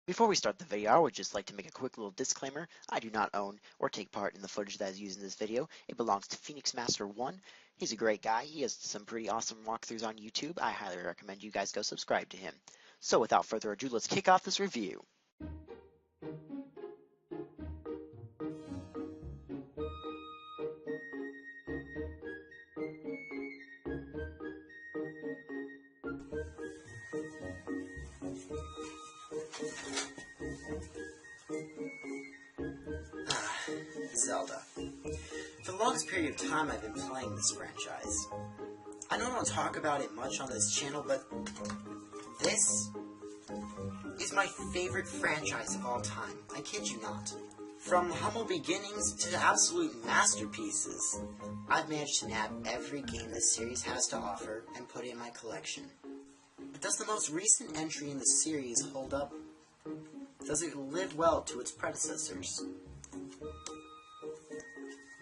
Before we start the video, I would just like to make a quick little disclaimer. I do not own or take part in the footage that is used in this video. It belongs to Phoenix Master 1. He's a great guy. He has some pretty awesome walkthroughs on YouTube. I highly recommend you guys go subscribe to him. So without further ado, let's kick off this review. Zelda. For the longest period of time I've been playing this franchise. I know I don't talk about it much on this channel, but this is my favorite franchise of all time. I kid you not. From humble beginnings to absolute masterpieces, I've managed to nab every game this series has to offer and put it in my collection. But does the most recent entry in the series hold up? Does it live well to its predecessors?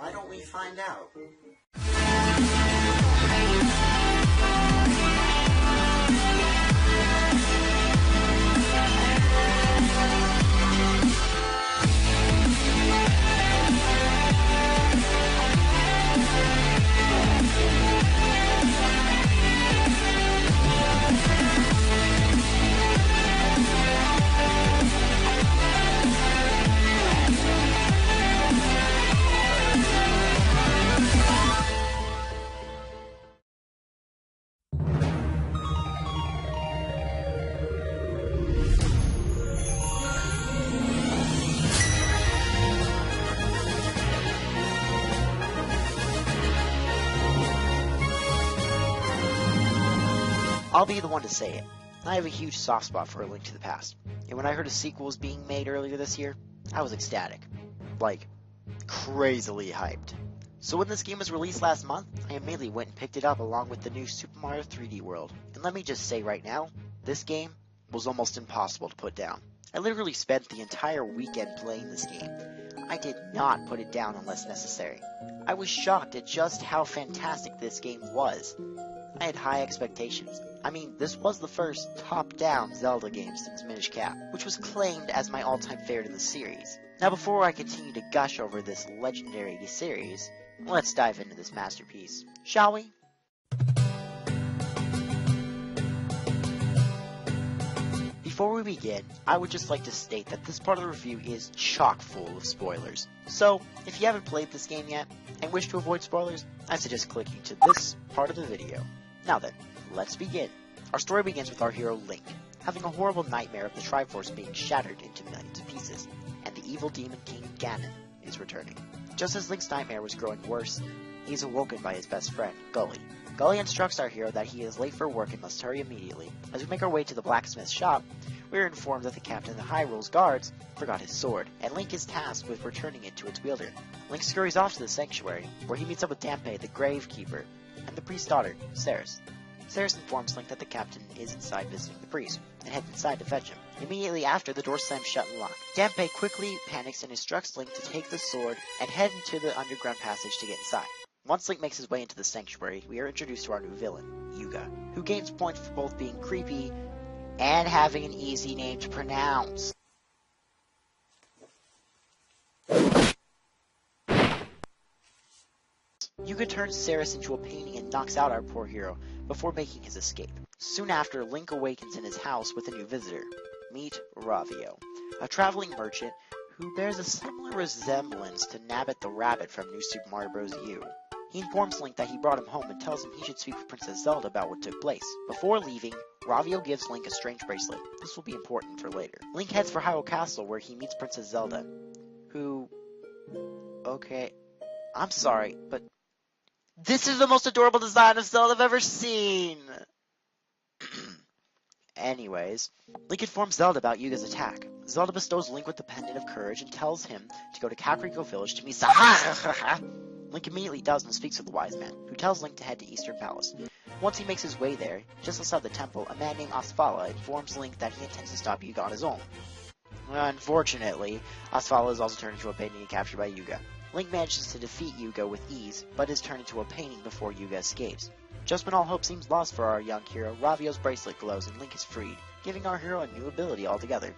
Why don't we find out? I'll be the one to say it. I have a huge soft spot for A Link to the Past, and when I heard a sequel was being made earlier this year, I was ecstatic. Like, crazily hyped. So when this game was released last month, I immediately went and picked it up along with the new Super Mario 3D World. And let me just say right now, this game was almost impossible to put down. I literally spent the entire weekend playing this game. I did not put it down unless necessary. I was shocked at just how fantastic this game was. I had high expectations. I mean, this was the first top-down Zelda game since Minish Cap, which was claimed as my all-time favorite in the series. Now before I continue to gush over this legendary series, let's dive into this masterpiece, shall we? Before we begin, I would just like to state that this part of the review is chock full of spoilers. So, if you haven't played this game yet, and wish to avoid spoilers, I suggest clicking to this part of the video. Now then, let's begin. Our story begins with our hero Link, having a horrible nightmare of the Triforce being shattered into millions of pieces, and the evil demon king Ganon is returning. Just as Link's nightmare was growing worse, he is awoken by his best friend, Gully. Gully instructs our hero that he is late for work and must hurry immediately. As we make our way to the blacksmith's shop, we are informed that the captain of the Hyrule's guards forgot his sword, and Link is tasked with returning it to its wielder. Link scurries off to the sanctuary, where he meets up with Dampé, the gravekeeper, and the priest's daughter, Ceres. Ceres informs Link that the captain is inside visiting the priest, and heads inside to fetch him. Immediately after, the door slams shut and locked. Dampé quickly panics and instructs Link to take the sword and head into the underground passage to get inside. Once Link makes his way into the sanctuary, we are introduced to our new villain, Yuga, who gains points for both being creepy and having an easy name to pronounce. Yuga turns Ceres into a painting and knocks out our poor hero before making his escape. Soon after, Link awakens in his house with a new visitor. Meet Ravio, a traveling merchant who bears a similar resemblance to Nabbit the Rabbit from New Super Mario Bros. U. He informs Link that he brought him home and tells him he should speak with Princess Zelda about what took place. Before leaving, Ravio gives Link a strange bracelet. This will be important for later. Link heads for Hyrule Castle where he meets Princess Zelda, who... Okay, I'm sorry, but this is the most adorable design of Zelda I've ever seen! Anyways, Link informs Zelda about Yuga's attack. Zelda bestows Link with the Pendant of Courage and tells him to go to Kakariko Village to meet Link immediately does and speaks with the wise man, who tells Link to head to Eastern Palace. Once he makes his way there, just outside the temple, a man named Asfala informs Link that he intends to stop Yuga on his own. Unfortunately, Asfala is also turned into a painting and captured by Yuga. Link manages to defeat Yuga with ease, but is turned into a painting before Yuga escapes. Just when all hope seems lost for our young hero, Ravio's bracelet glows and Link is freed, giving our hero a new ability altogether.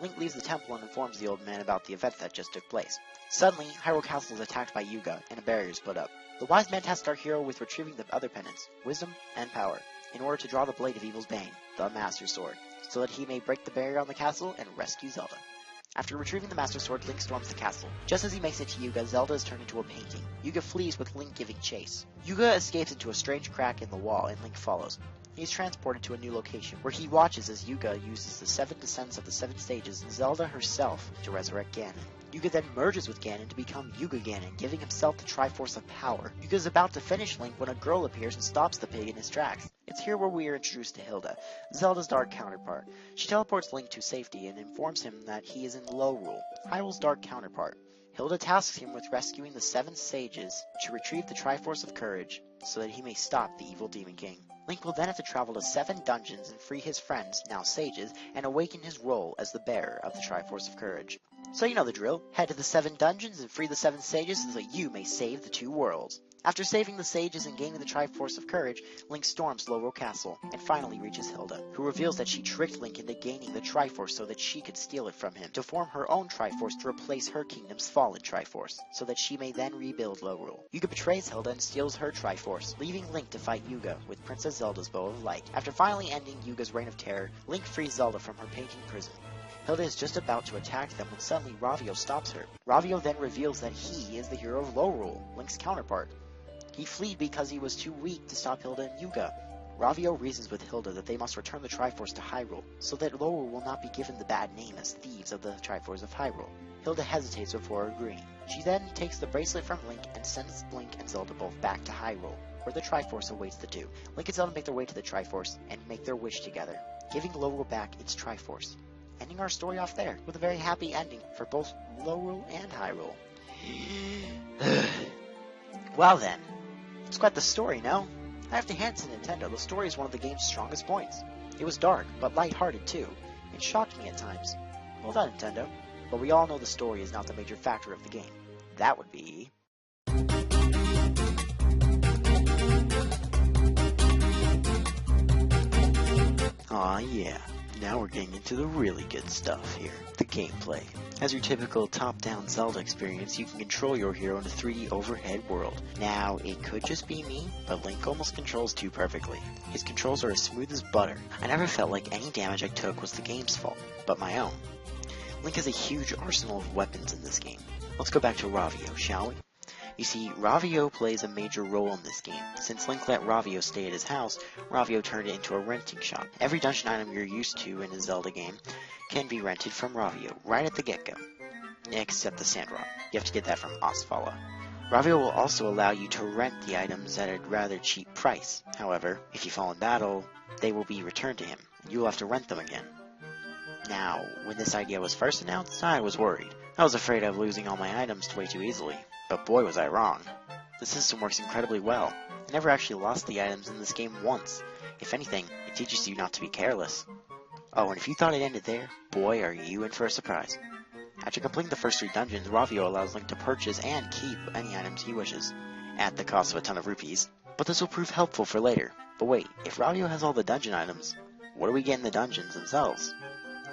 Link leaves the temple and informs the old man about the event that just took place. Suddenly, Hyrule Castle is attacked by Yuga, and a barrier is put up. The wise man tasks our hero with retrieving the other pendants, wisdom and power, in order to draw the blade of evil's bane, the Master Sword, so that he may break the barrier on the castle and rescue Zelda. After retrieving the Master Sword, Link storms the castle. Just as he makes it to Yuga, Zelda is turned into a painting. Yuga flees with Link giving chase. Yuga escapes into a strange crack in the wall, and Link follows. He is transported to a new location, where he watches as Yuga uses the 7 descents of the 7 stages and Zelda herself to resurrect Ganon. Yuga then merges with Ganon to become Yuga Ganon, giving himself the Triforce of Power. Yuga is about to finish Link when a girl appears and stops the pig in his tracks. It's here where we are introduced to Hilda, Zelda's dark counterpart. She teleports Link to safety and informs him that he is in Lorule, Hyrule's dark counterpart. Hilda tasks him with rescuing the 7 sages to retrieve the Triforce of Courage, so that he may stop the evil Demon King. Link will then have to travel to 7 dungeons and free his friends, now sages, and awaken his role as the bearer of the Triforce of Courage. So you know the drill. Head to the 7 dungeons and free the 7 sages so that you may save the 2 worlds. After saving the sages and gaining the Triforce of Courage, Link storms Lorule Castle, and finally reaches Hilda, who reveals that she tricked Link into gaining the Triforce so that she could steal it from him, to form her own Triforce to replace her kingdom's fallen Triforce, so that she may then rebuild Lorule. Yuga betrays Hilda and steals her Triforce, leaving Link to fight Yuga with Princess Zelda's Bow of Light. After finally ending Yuga's reign of terror, Link frees Zelda from her painting prison. Hilda is just about to attack them when suddenly Ravio stops her. Ravio then reveals that he is the hero of Lorule, Link's counterpart. He fled because he was too weak to stop Hilda and Yuga. Ravio reasons with Hilda that they must return the Triforce to Hyrule, so that Lorule will not be given the bad name as thieves of the Triforce of Hyrule. Hilda hesitates before agreeing. She then takes the bracelet from Link and sends Link and Zelda both back to Hyrule, where the Triforce awaits the two. Link and Zelda make their way to the Triforce and make their wish together, giving Lorule back its Triforce. Ending our story off there, with a very happy ending for both Lorule and Hyrule. Well then, it's quite the story, no? I have to hand to Nintendo, the story is one of the game's strongest points. It was dark, but lighthearted too. It shocked me at times. Well done, Nintendo. But we all know the story is not the major factor of the game. That would be... Aw yeah. Now we're getting into the really good stuff here, the gameplay. As your typical top-down Zelda experience, you can control your hero in a 3D overhead world. Now, it could just be me, but Link almost controls too perfectly. His controls are as smooth as butter. I never felt like any damage I took was the game's fault, but my own. Link has a huge arsenal of weapons in this game. Let's go back to Ravio, shall we? You see, Ravio plays a major role in this game. Since Link let Ravio stay at his house, Ravio turned it into a renting shop. Every dungeon item you're used to in a Zelda game can be rented from Ravio, right at the get-go. Except the Sand Rock. You have to get that from Osfala. Ravio will also allow you to rent the items at a rather cheap price. However, if you fall in battle, they will be returned to him, and you will have to rent them again. Now, when this idea was first announced, I was worried. I was afraid of losing all my items way too easily. But boy was I wrong. The system works incredibly well. I never actually lost the items in this game once. If anything, it teaches you not to be careless. Oh, and if you thought it ended there, boy are you in for a surprise. After completing the first 3 dungeons, Ravio allows Link to purchase and keep any items he wishes, at the cost of a ton of rupees. But this will prove helpful for later. But wait, if Ravio has all the dungeon items, what do we get in the dungeons themselves?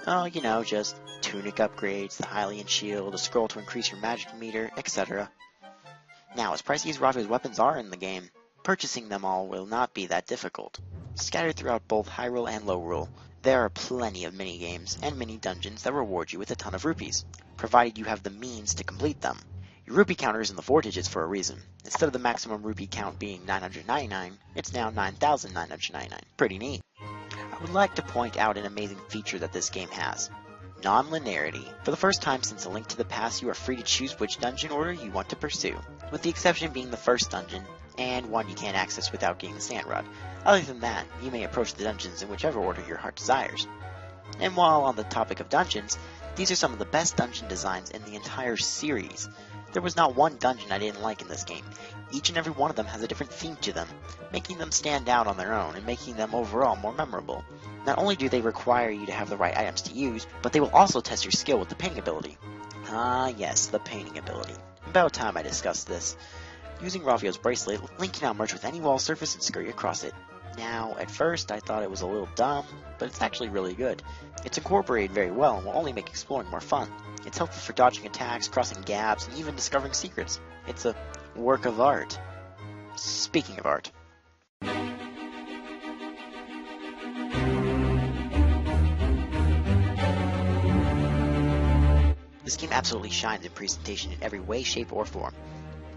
Oh, you know, just tunic upgrades, the Hylian shield, a scroll to increase your magic meter, etc. Now, as pricey as Ravio's weapons are in the game, purchasing them all will not be that difficult. Scattered throughout both Hyrule and Lorule, there are plenty of mini-games and mini-dungeons that reward you with a ton of rupees, provided you have the means to complete them. Your rupee counter is in the 4 digits for a reason. Instead of the maximum rupee count being 999, it's now 9,999. Pretty neat. I would like to point out an amazing feature that this game has. Non-linearity. For the first time since A Link to the Past, you are free to choose which dungeon order you want to pursue, with the exception being the first dungeon, and one you can't access without getting the Sand Rod. Other than that, you may approach the dungeons in whichever order your heart desires. And while on the topic of dungeons, these are some of the best dungeon designs in the entire series. There was not one dungeon I didn't like in this game. Each and every one of them has a different theme to them, making them stand out on their own and making them overall more memorable. Not only do they require you to have the right items to use, but they will also test your skill with the painting ability. Ah yes, the painting ability. About time I discussed this. Using Ravio's bracelet, Link can now merge with any wall surface and scurry across it. Now, at first I thought it was a little dumb, but it's actually really good. It's incorporated very well and will only make exploring more fun. It's helpful for dodging attacks, crossing gaps, and even discovering secrets. It's a work of art. Speaking of art. This game absolutely shines in presentation in every way, shape, or form.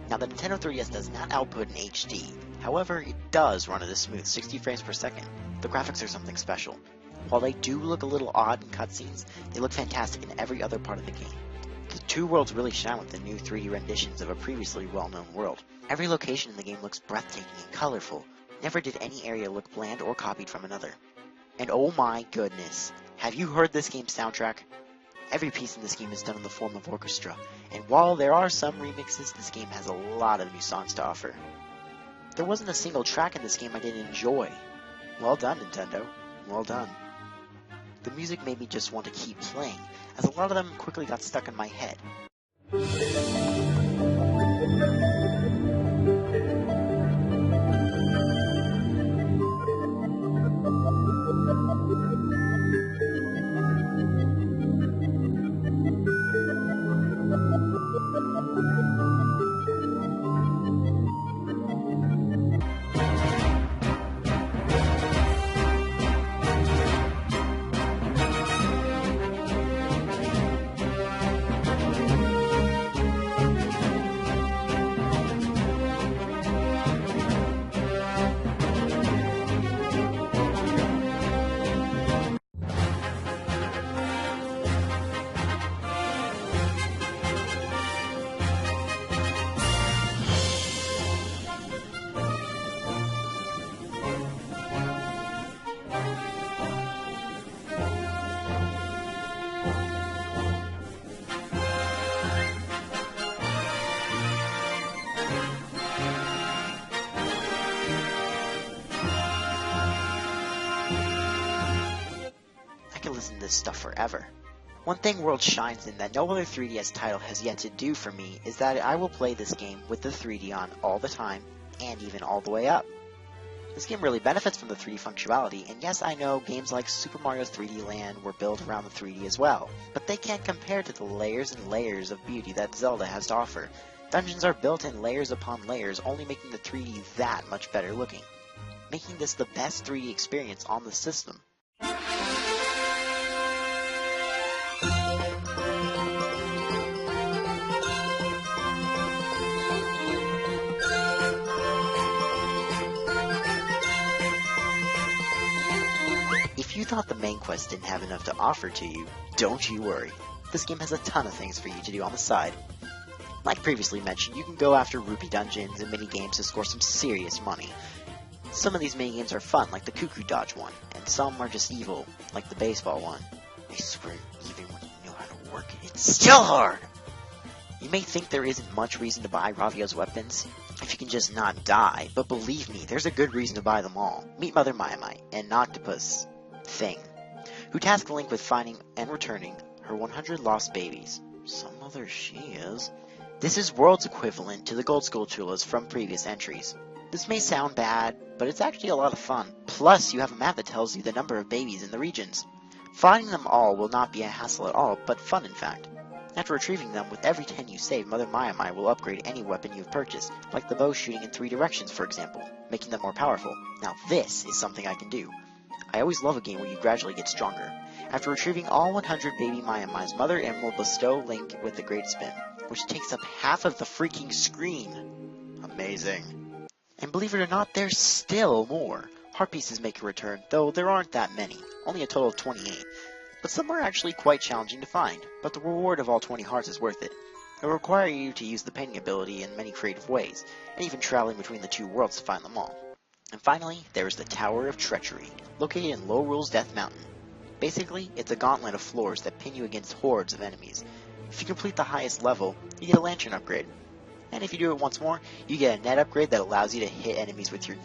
Now, the Nintendo 3DS does not output in HD, however, it does run at a smooth 60 frames per second. The graphics are something special. While they do look a little odd in cutscenes, they look fantastic in every other part of the game. The two worlds really shine with the new 3D renditions of a previously well-known world. Every location in the game looks breathtaking and colorful. Never did any area look bland or copied from another. And oh my goodness, have you heard this game's soundtrack? Every piece in this game is done in the form of orchestra, and while there are some remixes, this game has a lot of new songs to offer. There wasn't a single track in this game I didn't enjoy. Well done, Nintendo. Well done. The music made me just want to keep playing, as a lot of them quickly got stuck in my head. Listen to this stuff forever. One thing World shines in that no other 3DS title has yet to do for me is that I will play this game with the 3D on all the time, and even all the way up. This game really benefits from the 3D functionality, and yes, I know games like Super Mario's 3D Land were built around the 3D as well, but they can't compare to the layers and layers of beauty that Zelda has to offer. Dungeons are built in layers upon layers, only making the 3D that much better looking, making this the best 3D experience on the system. If you thought the main quest didn't have enough to offer to you, don't you worry. This game has a ton of things for you to do on the side. Like previously mentioned, you can go after rupee dungeons and mini-games to score some serious money. Some of these mini-games are fun, like the Cuckoo Dodge one, and some are just evil, like the baseball one. I swear, even when you know how to work it, it's still hard! You may think there isn't much reason to buy Ravio's weapons, if you can just not die, but believe me, there's a good reason to buy them all. Meet Mother Maiamai, an octopus thing, who tasked Link with finding and returning her 100 lost babies. Some mother she is. This is World's equivalent to the Gold Skulltulas from previous entries. This may sound bad, but it's actually a lot of fun. Plus, you have a map that tells you the number of babies in the regions. Finding them all will not be a hassle at all, but fun in fact. After retrieving them, with every 10 you save, Mother Maiamai will upgrade any weapon you've purchased, like the bow shooting in 3 directions for example, making them more powerful. Now this is something I can do. I always love a game where you gradually get stronger. After retrieving all 100 baby Maiamai's, Mother M will bestow Link with the Great Spin, which takes up half of the freaking screen. Amazing. And believe it or not, there's still more. Heart pieces make a return, though there aren't that many, only a total of 28. But some are actually quite challenging to find, but the reward of all 20 hearts is worth it. It will require you to use the painting ability in many creative ways, and even traveling between the two worlds to find them all. And finally, there is the Tower of Treachery, located in Low Rule's Death Mountain. Basically, it's a gauntlet of floors that pin you against hordes of enemies. If you complete the highest level, you get a lantern upgrade. And if you do it once more, you get a net upgrade that allows you to hit enemies with your...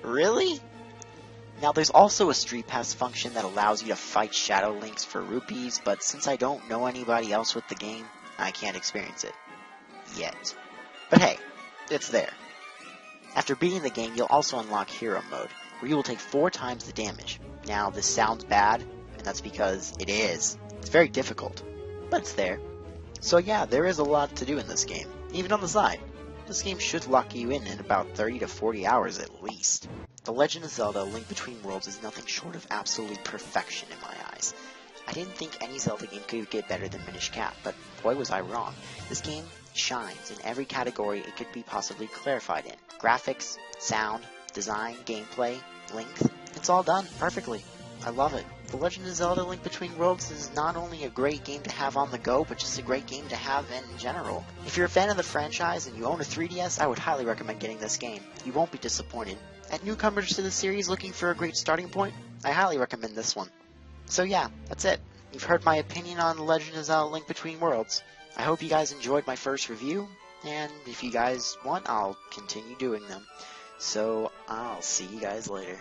Really? Now there's also a Street Pass function that allows you to fight Shadow Links for rupees, but since I don't know anybody else with the game, I can't experience it. Yet. But hey, it's there. After beating the game, you'll also unlock Hero Mode, where you will take 4 times the damage. Now, this sounds bad, and that's because it is. It's very difficult, but it's there. So yeah, there is a lot to do in this game, even on the side. This game should lock you in about 30 to 40 hours at least. The Legend of Zelda: Link Between Worlds is nothing short of absolute perfection in my eyes. I didn't think any Zelda game could get better than Minish Cap, but boy was I wrong. This game shines in every category it could be possibly clarified in. Graphics, sound, design, gameplay, length, it's all done perfectly. I love it. The Legend of Zelda: Link Between Worlds is not only a great game to have on the go, but just a great game to have in general. If you're a fan of the franchise and you own a 3DS, I would highly recommend getting this game. You won't be disappointed. And newcomers to the series looking for a great starting point, I highly recommend this one. So yeah, that's it. You've heard my opinion on The Legend of Zelda: Link Between Worlds. I hope you guys enjoyed my first review, and if you guys want, I'll continue doing them. So I'll see you guys later.